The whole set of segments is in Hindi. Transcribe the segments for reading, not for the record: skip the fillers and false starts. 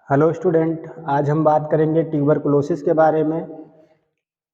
हेलो स्टूडेंट, आज हम बात करेंगे ट्यूबरकुलोसिस के बारे में।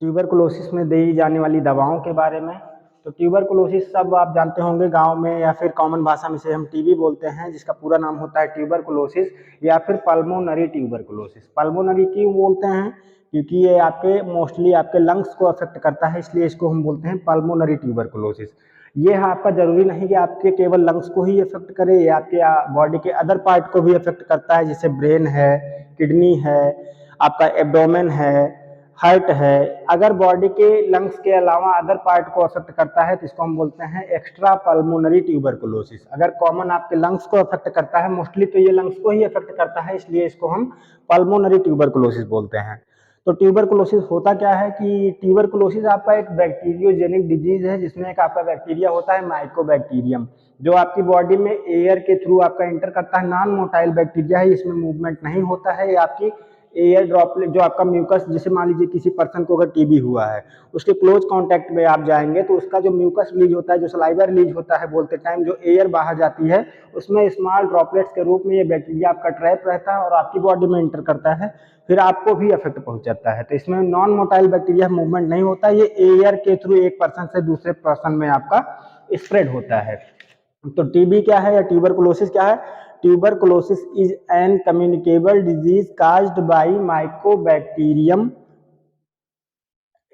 ट्यूबरकुलोसिस में दी जाने वाली दवाओं के बारे में। तो ट्यूबरकुलोसिस सब आप जानते होंगे, गांव में या फिर कॉमन भाषा में से हम टीबी बोलते हैं, जिसका पूरा नाम होता है ट्यूबरकुलोसिस या फिर पल्मोनरी ट्यूबरकुलोसिस। पल्मोनरी क्यों बोलते हैं? क्योंकि ये आपके मोस्टली आपके लंग्स को अफेक्ट करता है, इसलिए इसको हम बोलते हैं पल्मोनरी ट्यूबरकुलोसिस। ये आपका जरूरी नहीं कि आपके केवल लंग्स को ही अफेक्ट करे, ये आपके बॉडी के अदर पार्ट को भी अफेक्ट करता है, जैसे ब्रेन है, किडनी है, आपका एब्डोमेन है, हार्ट है। अगर बॉडी के लंग्स के अलावा अदर पार्ट को अफेक्ट करता है तो इसको हम बोलते हैं एक्स्ट्रा पल्मोनरी ट्यूबरकुलोसिस। अगर कॉमन आपके लंग्स को अफेक्ट करता है, मोस्टली तो ये लंग्स को ही अफेक्ट करता है, इसलिए इसको हम पल्मोनरी ट्यूबरकुलोसिस बोलते हैं। तो ट्यूबरकुलोसिस होता क्या है कि ट्यूबरकुलोसिस आपका एक बैक्टीरियोजेनिक डिजीज है, जिसमें एक आपका बैक्टीरिया होता है माइकोबैक्टीरियम, जो आपकी बॉडी में एयर के थ्रू आपका एंटर करता है। नॉन मोटाइल बैक्टीरिया है, इसमें मूवमेंट नहीं होता है। ये आपकी एयर ड्रॉपलेट, जो आपका म्यूकस, जैसे मान लीजिए किसी पर्सन को अगर टीबी हुआ है, उसके क्लोज कांटेक्ट में आप जाएंगे तो उसका जो म्यूकस रिलीज होता है, जो सलाइवा रिलीज होता है बोलते टाइम, जो एयर बाहर जाती है, उसमें स्मॉल ड्रॉपलेट्स के रूप में ये बैक्टीरिया आपका ट्रैप रहता है और आपकी बॉडी में एंटर करता है, फिर आपको भी इफेक्ट पहुंचाता है। तो इसमें नॉन मोटाइल बैक्टीरिया मूवमेंट नहीं होता, ये एयर के थ्रू एक पर्सन से दूसरे पर्सन में आपका स्प्रेड होता है। तो टीबी क्या है या ट्यूबरकुलोसिस क्या है? Tuberculosis is an communicable disease caused by Mycobacterium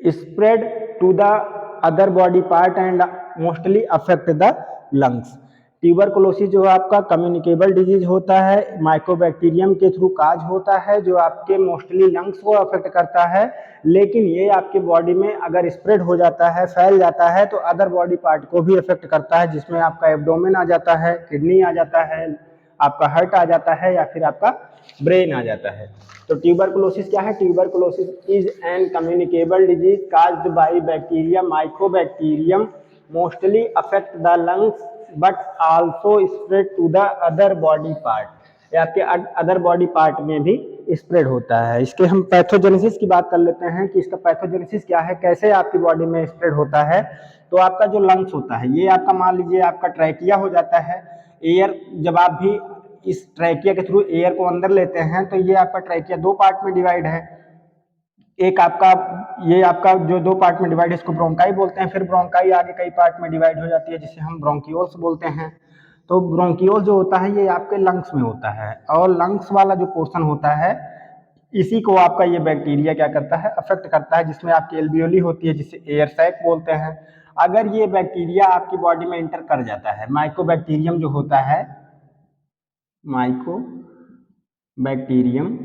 spread to the other body part and mostly affect the lungs। Tuberculosis जो आपका कम्युनिकेबल डिजीज होता है, माइकोबैक्टीरियम के थ्रू काज होता है, जो आपके मोस्टली लंग्स को अफेक्ट करता है, लेकिन ये आपके बॉडी में अगर स्प्रेड हो जाता है, फैल जाता है, तो अदर बॉडी पार्ट को भी अफेक्ट करता है, जिसमें आपका एब्डोमेन आ जाता है, किडनी आ जाता है, आपका हार्ट आ जाता है या फिर आपका ब्रेन आ जाता है। तो ट्यूबरकुलोसिस क्या है? Tuberculosis is an communicable disease caused by bacteria mycobacterium mostly affect the lungs but also spread to the other body part. ये आपके अदर बॉडी पार्ट में भी स्प्रेड होता है। इसके हम पैथोजेनेसिस की बात कर लेते हैं कि इसका पैथोजेनेसिस क्या है, कैसे आपकी बॉडी में स्प्रेड होता है। तो आपका जो लंग्स होता है, ये आपका मान लीजिए आपका ट्रैकिया हो जाता है। एयर जब आप भी इस ट्रैकिया के थ्रू एयर को अंदर लेते हैं, तो ये आपका ट्रैकिया दो पार्ट में डिवाइड है। एक आपका, ये आपका जो दो पार्ट में डिवाइड है, इसको ब्रोंकाई बोलते हैं। फिर ब्रोंकाई आगे कई पार्ट में डिवाइड हो जाती है, जिसे हम ब्रोंकियोल्स बोलते हैं। तो ब्रोंकियोल जो होता है, ये आपके लंग्स में होता है, और लंग्स वाला जो पोर्शन होता है, इसी को आपका ये बैक्टीरिया क्या करता है, अफेक्ट करता है, जिसमें आपकी एल्वियोली होती है, जिसे एयर सैक बोलते हैं। अगर ये बैक्टीरिया आपकी बॉडी में एंटर कर जाता है, माइकोबैक्टीरियम जो होता है, माइकोबैक्टीरियम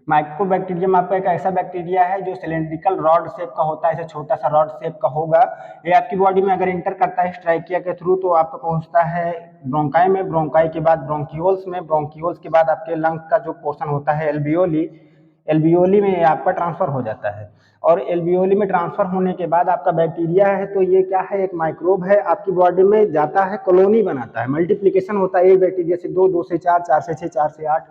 माइकोबैक्टीरियम आपका एक ऐसा बैक्टीरिया है जो सिलेंड्रिकल रॉड शेप का होता है, ऐसे छोटा सा रॉड शेप का होगा। ये आपकी बॉडी में अगर एंटर करता है स्ट्राइकिया के थ्रू, तो आपका पहुंचता है ब्रोंकाई में, ब्रोंकाई के बाद ब्रोंकियोल्स में, ब्रोंकियोल्स के बाद आपके लंग्स का जो पोर्शन होता है एल्वियोली, एल्वियोली में आपका ट्रांसफर हो जाता है। और एल्वियोली में ट्रांसफर होने के बाद आपका बैक्टीरिया है, तो ये क्या है, एक माइक्रोब है, आपकी बॉडी में जाता है, कॉलोनी बनाता है, मल्टीप्लिकेशन होता है, एक बैक्टीरिया से दो, दो से चार, चार से छः, चार से आठ।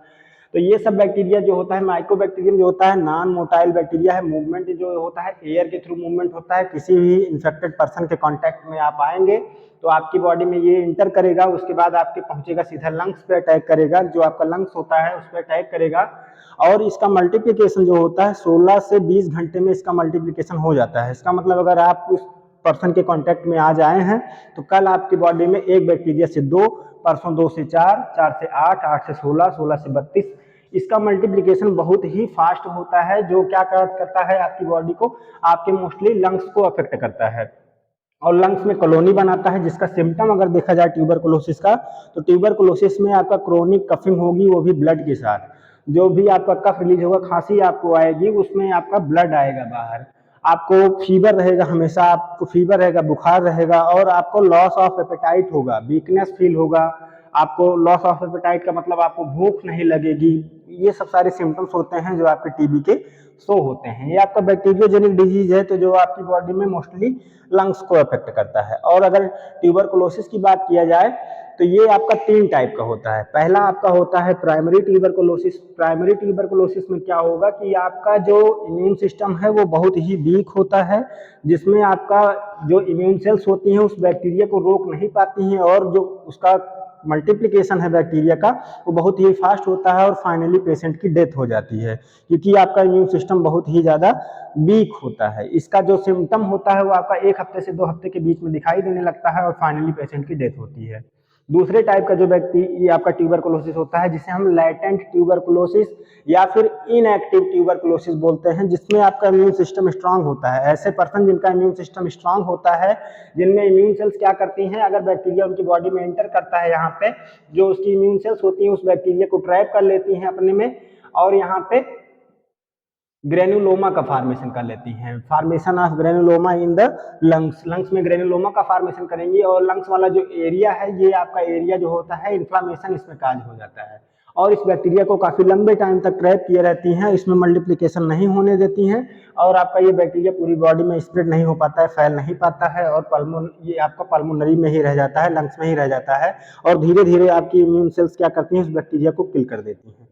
तो ये सब बैक्टीरिया जो होता है, माइकोबैक्टीरियम जो होता है, नॉन मोटाइल बैक्टीरिया है। मूवमेंट जो होता है एयर के थ्रू मूवमेंट होता है। किसी भी इन्फेक्टेड पर्सन के कांटेक्ट में आप आएंगे तो आपकी बॉडी में ये इंटर करेगा, उसके बाद आपके पहुंचेगा सीधा लंग्स पे अटैक करेगा, जो आपका लंग्स होता है उस पर अटैक करेगा। और इसका मल्टीप्लिकेशन जो होता है 16 से 20 घंटे में इसका मल्टीप्लिकेशन हो जाता है। इसका मतलब अगर आप उस पर्सन के कांटेक्ट में आज आए हैं, तो कल आपकी बॉडी में एक बैक्टीरिया से दो, परसों दो से चार, चार से आठ, आठ से 16, 16 से 32। इसका मल्टीप्लिकेशन बहुत ही फास्ट होता है, जो क्या करता है, आपकी बॉडी को, आपके मोस्टली लंग्स को अफेक्ट करता है और लंग्स में कॉलोनी बनाता है। जिसका सिम्टम अगर देखा जाए ट्यूबरकुलोसिस का, तो ट्यूबरकुलोसिस में आपका क्रोनिक कफिंग होगी, वो भी ब्लड के साथ। जो भी आपका कफ रिलीज होगा, खांसी आपको आएगी, उसमें आपका ब्लड आएगा बाहर। आपको फीवर रहेगा, हमेशा आपको फीवर रहेगा, बुखार रहेगा, और आपको लॉस ऑफ एपेटाइट होगा, वीकनेस फील होगा। आपको लॉस ऑफ एपेटाइट का मतलब आपको भूख नहीं लगेगी। ये सब सारे सिम्टम्स होते हैं जो आपके टीबी के शो होते हैं। ये आपका बैक्टीरियोजेनिक डिजीज है, तो जो आपकी बॉडी में मोस्टली लंग्स को अफेक्ट करता है। और अगर ट्यूबरकुलोसिस की बात किया जाए, तो ये आपका तीन टाइप का होता है। पहला आपका होता है प्राइमरी ट्यूबरकुलोसिस। प्राइमरी ट्यूबरकुलोसिस में क्या होगा कि आपका जो इम्यून सिस्टम है वो बहुत ही वीक होता है, जिसमें आपका जो इम्यून सेल्स होती हैं उस बैक्टीरिया को रोक नहीं पाती हैं, और जो उसका मल्टीप्लिकेशन है बैक्टीरिया का वो बहुत ही फास्ट होता है और फाइनली पेशेंट की डेथ हो जाती है, क्योंकि आपका इम्यून सिस्टम बहुत ही ज़्यादा वीक होता है। इसका जो सिम्टम होता है वो आपका 1 हफ्ते से 2 हफ्ते के बीच में दिखाई देने लगता है और फाइनली पेशेंट की डेथ होती है। दूसरे टाइप का जो ये आपका ट्यूबरकुलोसिस होता है, जिसे हम लैटेंट ट्यूबरकुलोसिस या फिर इनएक्टिव ट्यूबरकुलोसिस बोलते हैं, जिसमें आपका इम्यून सिस्टम स्ट्रांग होता है। ऐसे पर्सन जिनका इम्यून सिस्टम स्ट्रांग होता है, जिनमें इम्यून सेल्स क्या करती हैं, अगर बैक्टीरिया उनकी बॉडी में एंटर करता है, यहाँ पे जो उसकी इम्यून सेल्स होती हैं उस बैक्टीरिया को ट्रैप कर लेती हैं अपने में और यहाँ पे ग्रेनुलोमा का फॉर्मेशन कर लेती हैं। Formation of granuloma in the lungs में ग्रेनुलोमा का फॉर्मेशन करेंगी और लंग्स वाला जो एरिया है, ये आपका एरिया जो होता है इन्फ्लामेशन इसमें काज हो जाता है और इस बैक्टीरिया को काफी लंबे टाइम तक ट्रैप किए रहती हैं, इसमें मल्टीप्लिकेशन नहीं होने देती हैं और आपका ये बैक्टीरिया पूरी बॉडी में स्प्रेड नहीं हो पाता है, फैल नहीं पाता है और ये आपका पल्मोनरी में ही रह जाता है, लंग्स में ही रह जाता है और धीरे धीरे आपकी इम्यून सेल्स क्या करती हैं, उस बैक्टीरिया को किल कर देती हैं।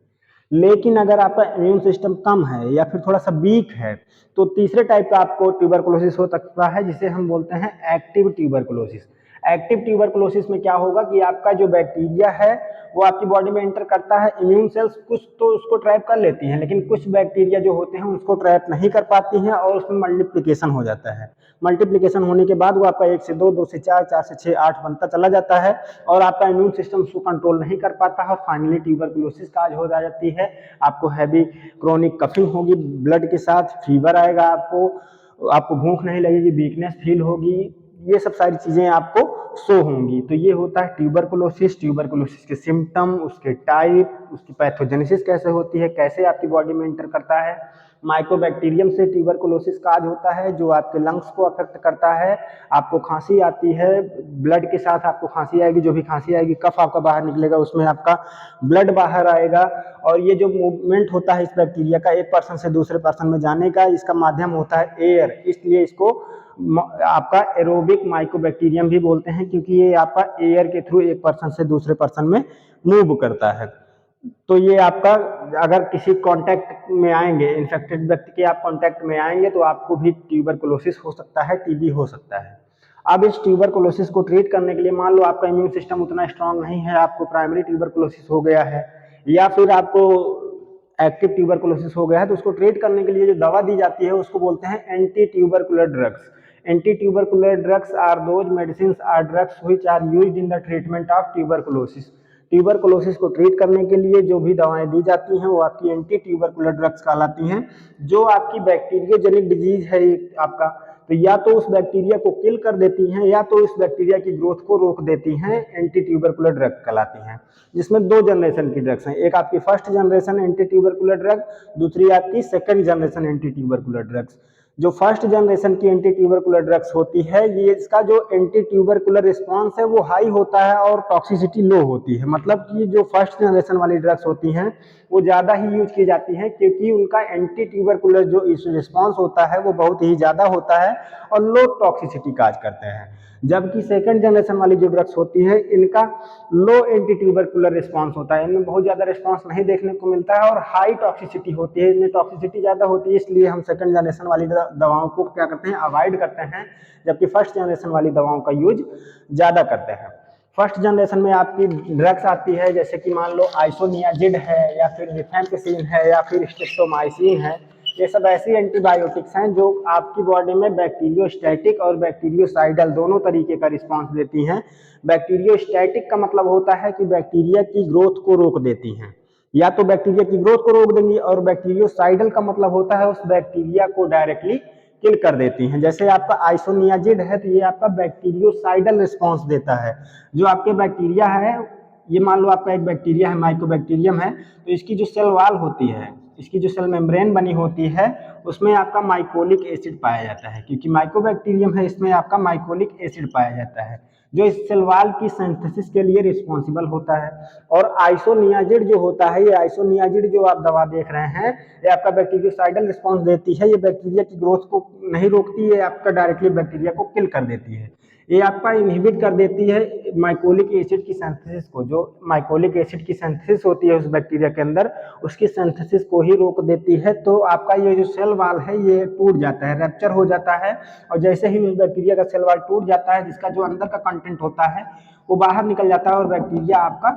लेकिन अगर आपका इम्यून सिस्टम कम है या फिर थोड़ा सा वीक है तो तीसरे टाइप का आपको ट्यूबरकुलोसिस हो सकता है, जिसे हम बोलते हैं एक्टिव ट्यूबरकुलोसिस। एक्टिव ट्यूबरकुलोसिस में क्या होगा कि आपका जो बैक्टीरिया है वो आपकी बॉडी में एंटर करता है, इम्यून सेल्स कुछ तो उसको ट्रैप कर लेती हैं, लेकिन कुछ बैक्टीरिया जो होते हैं उसको ट्रैप नहीं कर पाती हैं और उसमें मल्टीप्लिकेशन हो जाता है। मल्टीप्लिकेशन होने के बाद वो आपका 1 से 2, 2 से 4, 4 से 6, 8 बनता चला जाता है और आपका इम्यून सिस्टम उसको कंट्रोल नहीं कर पाता है और फाइनली ट्यूबरकुलोसिस काज हो जाती है। आपको हैवी क्रोनिक कफिंग होगी, ब्लड के साथ फीवर आएगा, आपको भूख नहीं लगेगी, वीकनेस फील होगी, ये सब सारी चीजें आपको शो होंगी। तो ये होता है ट्यूबरकुलोसिस। ट्यूबरकुलोसिस के सिम्टम, उसके टाइप, उसकी पैथोजेनेसिस कैसे होती है, कैसे आपकी बॉडी में एंटर करता है। माइकोबैक्टीरियम से ट्यूबरकुलोसिस काज होता है जो आपके लंग्स को अफेक्ट करता है। आपको खांसी आती है, ब्लड के साथ आपको खांसी आएगी, जो भी खांसी आएगी कफ आपका बाहर निकलेगा, उसमें आपका ब्लड बाहर आएगा और ये जो मूवमेंट होता है इस बैक्टीरिया का एक पर्सन से दूसरे पर्सन में जाने का, इसका माध्यम होता है एयर, इसलिए इसको आपका एरोबिक माइकोबैक्टीरियम भी बोलते हैं, क्योंकि ये आपका एयर के थ्रू एक पर्सन से दूसरे पर्सन में मूव करता है। तो ये आपका अगर किसी कांटेक्ट में आएंगे, इन्फेक्टेड व्यक्ति के आप कांटेक्ट में आएंगे तो आपको भी ट्यूबरकुलोसिस हो सकता है, टीबी हो सकता है। अब इस ट्यूबरकुलोसिस को ट्रीट करने के लिए मान लो आपका इम्यून सिस्टम उतना स्ट्रांग नहीं है, आपको प्राइमरी ट्यूबरकुलोसिस हो गया है या फिर आपको एक्टिव ट्यूबरकुलोसिस हो गया है, तो उसको ट्रीट करने के लिए जो दवा दी जाती है उसको बोलते हैं anti tubercular drugs. Anti tubercular drugs are those medicine are drugs which are used in the treatment of tuberculosis. Tuberculosis को ट्रीट करने के लिए जो भी दवाएं दी जाती हैं वो आपकी एंटी ट्यूबरकुलर ड्रग्स कहलाती हैं, जो आपकी बैक्टीरियोजेनिक डिजीज है आपका, तो या तो उस बैक्टीरिया को किल कर देती हैं या तो इस बैक्टीरिया की ग्रोथ को रोक देती हैं, एंटी ट्यूबरकुलर ड्रग कहलाती हैं। जिसमें 2 जनरेशन की ड्रग्स हैं, एक आपकी first generation anti tubercular drug, दूसरी आपकी second generation anti tubercular drugs. जो फर्स्ट जनरेशन की एंटी ट्यूबरकुलर ड्रग्स होती है, ये इसका जो एंटी ट्यूबरकुलर रिस्पॉन्स है वो हाई होता है और टॉक्सिसिटी लो होती है। मतलब कि जो फर्स्ट जनरेशन वाली ड्रग्स होती हैं वो ज़्यादा ही यूज की जाती हैं, क्योंकि उनका एंटी ट्यूबरकुलर जो रिस्पॉन्स होता है वो बहुत ही ज़्यादा होता है और लो टॉक्सिसिटी काज करते हैं। जबकि सेकंड जनरेशन वाली जो ड्रग्स होती है इनका लो एंटी ट्यूबरकुलर रिस्पॉन्स होता है, इनमें बहुत ज़्यादा रिस्पॉन्स नहीं देखने को मिलता है और हाई टॉक्सिसिटी होती है, इनमें टॉक्सिसिटी ज़्यादा होती है, इसलिए हम सेकंड जनरेशन वाली दवाओं को क्या करते हैं, अवॉइड करते हैं, जबकि फर्स्ट जनरेशन वाली दवाओं का यूज ज़्यादा करते हैं। फर्स्ट जनरेशन में आपकी ड्रग्स आती है जैसे कि मान लो आइसोनियाजिड है या फिर रिफेम्पिसिन है या फिर स्ट्रेप्टोमाइसिन है। ये सब ऐसी एंटीबायोटिक्स हैं जो आपकी बॉडी में बैक्टीरियोस्टैटिक और बैक्टीरियोसाइडल दोनों तरीके का रिस्पांस देती हैं। बैक्टीरियोस्टैटिक का मतलब होता है कि बैक्टीरिया की ग्रोथ को रोक देती हैं, या तो बैक्टीरिया की ग्रोथ को रोक देंगी, और बैक्टीरियोसाइडल का मतलब होता है उस बैक्टीरिया को डायरेक्टली किल कर देती हैं। जैसे आपका आइसोनियाजिड है तो ये आपका बैक्टीरियोसाइडल रिस्पांस देता है। जो आपके बैक्टीरिया है, ये मान लो आपका एक बैक्टीरिया है, माइकोबैक्टीरियम है, तो इसकी जो सेल वॉल होती है, इसकी जो सेल मेम्ब्रेन बनी होती है, उसमें आपका माइकोलिक एसिड पाया जाता है, क्योंकि माइकोबैक्टीरियम है इसमें आपका माइकोलिक एसिड पाया जाता है जो इस सेल वॉल की सिंथेसिस के लिए रिस्पॉन्सिबल होता है। और आइसोनियाजिड जो होता है, ये आइसोनियाजिड जो आप दवा देख रहे हैं, ये आपका बैक्टीरियोसाइडल रिस्पॉन्स देती है, ये बैक्टीरिया की ग्रोथ को नहीं रोकती है, आपका डायरेक्टली बैक्टीरिया को किल कर देती है। ये आपका इनहिबिट कर देती है माइकोलिक एसिड की सिंथेसिस को, जो माइकोलिक एसिड की सिंथेसिस होती है उस बैक्टीरिया के अंदर, उसकी सिंथेसिस को ही रोक देती है। तो आपका ये जो सेल वॉल है ये टूट जाता है, रैप्चर हो जाता है, और जैसे ही उस बैक्टीरिया का सेल वॉल टूट जाता है, जिसका जो अंदर का कंटेंट होता है वो बाहर निकल जाता है और बैक्टीरिया आपका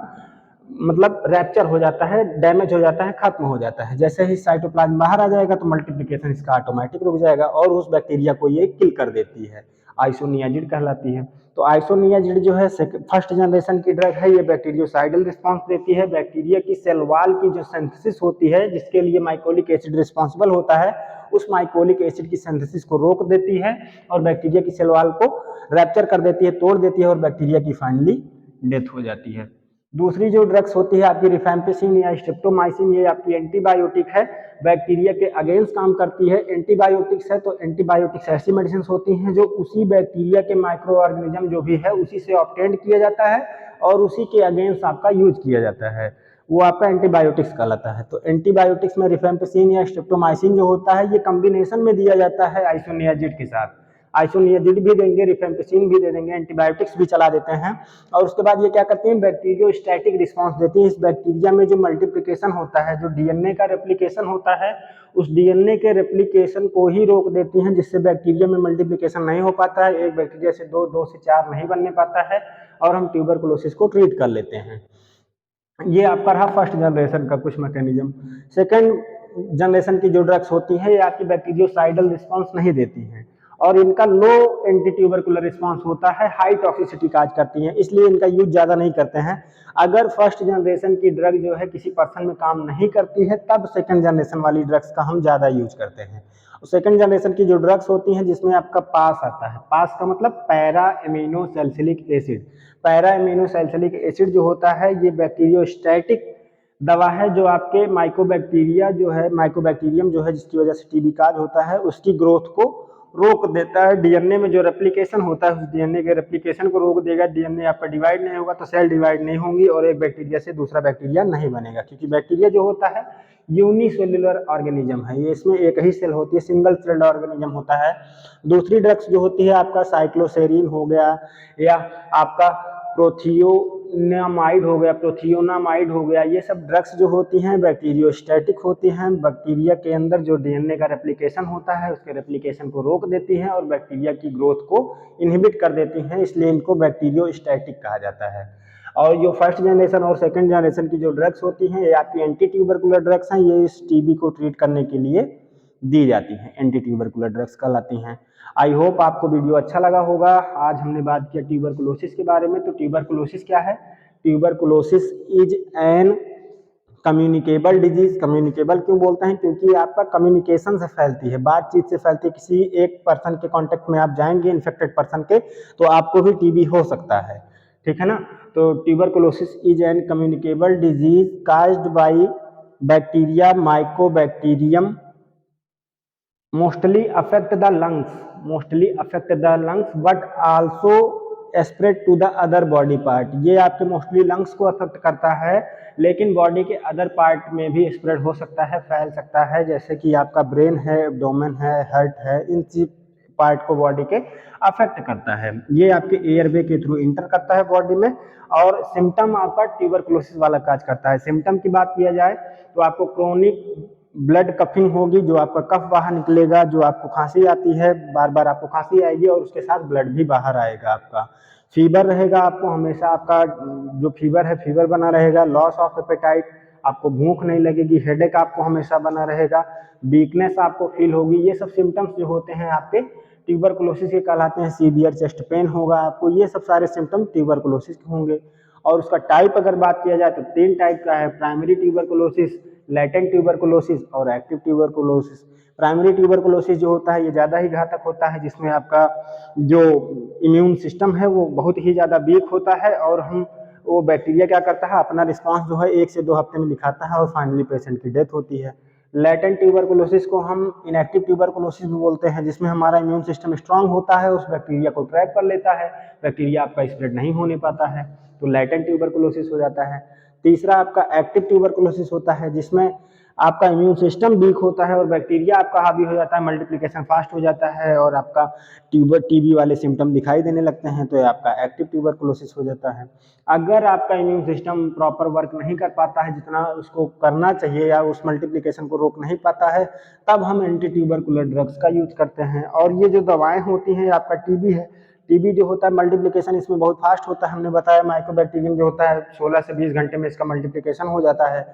मतलब रैप्चर हो जाता है, डैमेज हो जाता है, खत्म हो जाता है। जैसे ही साइटोप्लाज्म बाहर आ जाएगा तो मल्टीप्लिकेशन इसका ऑटोमेटिक रुक जाएगा और उस बैक्टीरिया को ये किल कर देती है, आइसोनियाजिड कहलाती है। तो आइसोनियाजिड जो है फर्स्ट जनरेशन की ड्रग है, ये बैक्टीरियोसाइडल रिस्पॉन्स देती है। बैक्टीरिया की सेल वॉल की जो सिंथेसिस होती है, जिसके लिए माइकोलिक एसिड रिस्पॉन्सिबल होता है, उस माइकोलिक एसिड की सिंथेसिस को रोक देती है और बैक्टीरिया की सेल वॉल को रैप्चर कर देती है, तोड़ देती है और बैक्टीरिया की फाइनली डेथ हो जाती है। दूसरी जो ड्रग्स होती है आपकी रिफैम्पिसिन या स्ट्रेप्टोमाइसिन, ये आपकी एंटीबायोटिक है, बैक्टीरिया के अगेंस्ट काम करती है। एंटीबायोटिक्स है तो एंटीबायोटिक्स ऐसी मेडिसिन होती हैं जो उसी बैक्टीरिया के माइक्रो ऑर्गेनिज्म जो भी है उसी से ऑब्टेंड किया जाता है और उसी के अगेंस्ट आपका यूज किया जाता है, वो आपका एंटीबायोटिक्स कहलाता है। तो एंटीबायोटिक्स में रिफैम्पिसिन या स्ट्रेप्टोमाइसिन जो होता है ये कॉम्बिनेशन में दिया जाता है आइसोनियाजिड के साथ। आइसोनियाजिड भी देंगे, रिफैम्पिसिन भी दे देंगे, एंटीबायोटिक्स भी चला देते हैं और उसके बाद ये क्या करती हैं, बैक्टीरियोस्टैटिक रिस्पांस देती हैं। इस बैक्टीरिया में जो मल्टीप्लिकेशन होता है, जो डीएनए का रेप्लिकेशन होता है, उस डीएनए के रेप्लिकेशन को ही रोक देती हैं, जिससे बैक्टीरिया में मल्टीप्लिकेशन नहीं हो पाता है, एक बैक्टीरिया से दो, दो से चार नहीं बनने पाता है और हम ट्यूबरकुलोसिस को ट्रीट कर लेते हैं। ये आपका रहा फर्स्ट जनरेशन का कुछ मैकेनिज्म। सेकेंड जनरेशन की जो ड्रग्स होती हैं ये आपकी बैक्टीरियोसाइडल रिस्पांस नहीं देती हैं और इनका लो एंटी ट्यूबरकुलर रिस्पांस होता है, हाई टॉक्सिसिटी काज करती हैं, इसलिए इनका यूज ज़्यादा नहीं करते हैं। अगर फर्स्ट जनरेशन की ड्रग जो है किसी पर्सन में काम नहीं करती है तब सेकेंड जनरेशन वाली ड्रग्स का हम ज़्यादा यूज करते हैं। सेकेंड जनरेशन की जो ड्रग्स होती हैं जिसमें आपका पास आता है, पास का मतलब para amino salicylic acid. Para amino salicylic acid जो होता है ये बैक्टीरियोस्टैटिक दवा है जो आपके माइकोबैक्टीरिया जो है, माइकोबैक्टीरियम जो है जिसकी वजह से टीबी काज होता है, उसकी ग्रोथ को रोक देता है। डीएनए में जो रेप्लिकेशन होता है उस डीएनए के रेप्लिकेशन को रोक देगा। डीएनए आपका डिवाइड नहीं होगा तो सेल डिवाइड नहीं होंगी और एक बैक्टीरिया से दूसरा बैक्टीरिया नहीं बनेगा, क्योंकि बैक्टीरिया जो होता है यूनिसेल्युलर ऑर्गेनिज्म है, ये इसमें एक ही सेल होती है, सिंगल सेल्ड ऑर्गेनिज्म होता है। दूसरी ड्रग्स जो होती है आपका साइक्लोसेरिन हो गया या आपका प्रोथियोनामाइड हो गया, प्रोथियोनामाइड हो गया, ये सब ड्रग्स जो होती हैं बैक्टीरियोस्टैटिक होती हैं। बैक्टीरिया के अंदर जो डीएनए का रेप्लिकेशन होता है उसके रेप्लिकेशन को रोक देती हैं और बैक्टीरिया की ग्रोथ को इनहिबिट कर देती हैं, इसलिए इनको बैक्टीरियोस्टैटिक कहा जाता है। और जो फर्स्ट जनरेशन और सेकंड जनरेशन की जो ड्रग्स होती हैं ये आपकी एंटी ट्यूबरकुलर ड्रग्स हैं, ये इस टीबी को ट्रीट करने के लिए दी जाती हैं, एंटी ट्यूबरकुलर ड्रग्स कहलाती हैं। आई होप आपको वीडियो अच्छा लगा होगा। आज हमने बात किया ट्यूबरकुलोसिस के बारे में। तो ट्यूबरकुलोसिस क्या है? Tuberculosis is an communicable disease. Communicable क्यों बोलते हैं? क्योंकि आपका कम्युनिकेशन से फैलती है, बातचीत से फैलती है। किसी एक पर्सन के कांटेक्ट में आप जाएंगे इन्फेक्टेड पर्सन के तो आपको भी टीबी हो सकता है, ठीक है ना। तो tuberculosis is an communicable disease caused by bacteria Mycobacterium mostly affect the lungs but also spread to the other body part। ये आपके मोस्टली लंग्स को अफेक्ट करता है लेकिन बॉडी के अदर पार्ट में भी स्प्रेड हो सकता है, फैल सकता है, जैसे कि आपका ब्रेन है, एब्डोमेन है, हार्ट है, इन पार्ट को बॉडी के अफेक्ट करता है। ये आपके एयरवे के थ्रू इंटर करता है बॉडी में और सिम्टम आपका ट्यूबरकुलोसिस वाला काज करता है। सिम्टम की बात किया जाए तो आपको क्रोनिक ब्लड कफिंग होगी, जो आपका कफ बाहर निकलेगा, जो आपको खांसी आती है, बार बार आपको खांसी आएगी और उसके साथ ब्लड भी बाहर आएगा। आपका फीवर रहेगा, आपको हमेशा आपका जो फीवर है फीवर बना रहेगा। लॉस ऑफ एपेटाइट, आपको भूख नहीं लगेगी। हेडेक आपको हमेशा बना रहेगा। वीकनेस आपको फील होगी। ये सब सिम्टम्स जो होते हैं आपके ट्यूबरकुलोसिस के कहलाते हैं। सीवियर चेस्ट पेन होगा आपको, ये सब सारे सिम्टम ट्यूबरकुलोसिस के होंगे। और उसका टाइप अगर बात किया जाए तो 3 टाइप का है, प्राइमरी ट्यूबरकुलोसिस, लैटेंट ट्यूबरकुलोसिस और एक्टिव ट्यूबरकुलोसिस। प्राइमरी ट्यूबरकुलोसिस जो होता है ये ज़्यादा ही घातक होता है, जिसमें आपका जो इम्यून सिस्टम है वो बहुत ही ज़्यादा वीक होता है और वो बैक्टीरिया क्या करता है, अपना रिस्पांस जो है 1 से 2 हफ्ते में दिखाता है और फाइनली पेशेंट की डेथ होती है। लैटेंट ट्यूबरकुलोसिस को हम इनएक्टिव ट्यूबरकुलोसिस भी बोलते हैं, जिसमें हमारा इम्यून सिस्टम स्ट्रांग होता है, उस बैक्टीरिया को ट्रैप कर लेता है, बैक्टीरिया आपका स्प्रेड नहीं होने पाता है, तो लैटेंट ट्यूबरकुलोसिस हो जाता है। तीसरा आपका एक्टिव ट्यूबरकुलोसिस होता है, जिसमें आपका इम्यून सिस्टम वीक होता है और बैक्टीरिया आपका हावी हो जाता है, मल्टीप्लिकेशन फास्ट हो जाता है और आपका टीबी वाले सिम्टम दिखाई देने लगते हैं, तो ये आपका एक्टिव ट्यूबरकुलोसिस हो जाता है। अगर आपका इम्यून सिस्टम प्रॉपर वर्क नहीं कर पाता है जितना उसको करना चाहिए या उस मल्टीप्लिकेशन को रोक नहीं पाता है, तब हम एंटी ट्यूबरकुलर ड्रग्स का यूज करते हैं। और ये जो दवाएं होती हैं, आपका टीबी है, टीबी जो होता है मल्टीप्लिकेशन इसमें बहुत फास्ट होता है, हमने बताया माइकोबैक्टीरियम जो होता है 16 से 20 घंटे में इसका मल्टीप्लिकेशन हो जाता है।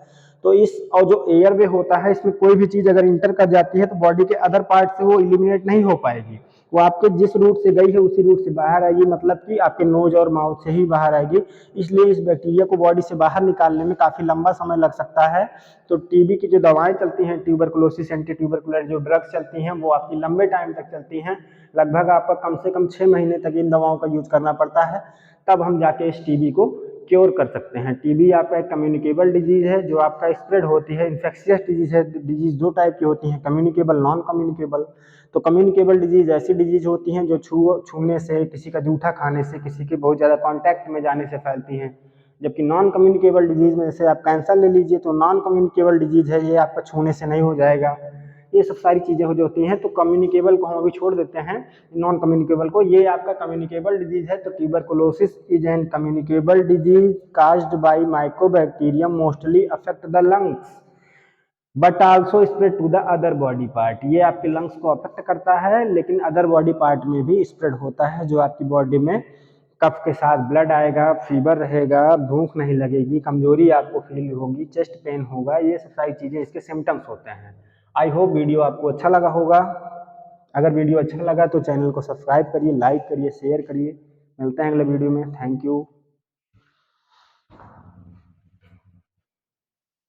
तो इस और जो एयर वे होता है इसमें कोई भी चीज अगर इंटर कर जाती है तो बॉडी के अदर पार्ट से वो इलिमिनेट नहीं हो पाएगी, वो आपके जिस रूट से गई है उसी रूट से बाहर आएगी, मतलब कि आपके नोज और माउथ से ही बाहर आएगी। इसलिए इस बैक्टीरिया को बॉडी से बाहर निकालने में काफी लंबा समय लग सकता है। तो टीबी की जो दवाएं चलती हैं, ट्यूबरकुलोसिस एंटी ट्यूबरकुलर जो ड्रग्स चलती हैं, वो आपकी लंबे टाइम तक चलती हैं। लगभग आपका कम से कम 6 महीने तक इन दवाओं का यूज करना पड़ता है, तब हम जाके इस टीबी को क्योर कर सकते हैं। टीबी आपका एक कम्युनिकेबल डिजीज है जो आपका स्प्रेड होती है, इन्फेक्शियस डिजीज है। डिजीज दो टाइप की होती हैं, कम्युनिकेबल, नॉन कम्युनिकेबल। तो कम्युनिकेबल डिजीज ऐसी डिजीज होती हैं जो छूने से, किसी का जूठा खाने से, किसी के बहुत ज़्यादा कॉन्टैक्ट में जाने से फैलती हैं। जबकि नॉन कम्युनिकेबल डिजीज में जैसे आप कैंसर ले लीजिए, तो नॉन कम्युनिकेबल डिजीज है, ये आपका छूने से नहीं हो जाएगा। ये सब सारी चीज़ें हो जाती हैं। तो कम्युनिकेबल को हम अभी छोड़ देते हैं, नॉन कम्युनिकेबल को। ये आपका कम्युनिकेबल डिजीज है। तो tuberculosis is an communicable disease caused by mycobacterium mostly affect the lungs but also spread to the other body part. ये आपके लंग्स को अफेक्ट करता है, लेकिन अदर बॉडी पार्ट में भी स्प्रेड होता है, जो आपकी बॉडी में कफ के साथ ब्लड आएगा, फीवर रहेगा, भूख नहीं लगेगी, कमजोरी आपको फील होगी, चेस्ट पेन होगा। ये सब सारी चीज़ें इसके सिम्टम्स होते हैं। आई होप वीडियो आपको अच्छा लगा होगा। अगर वीडियो अच्छा लगा तो चैनल को सब्सक्राइब करिए, लाइक करिए, शेयर करिए। मिलते हैं अगले वीडियो में। Thank you.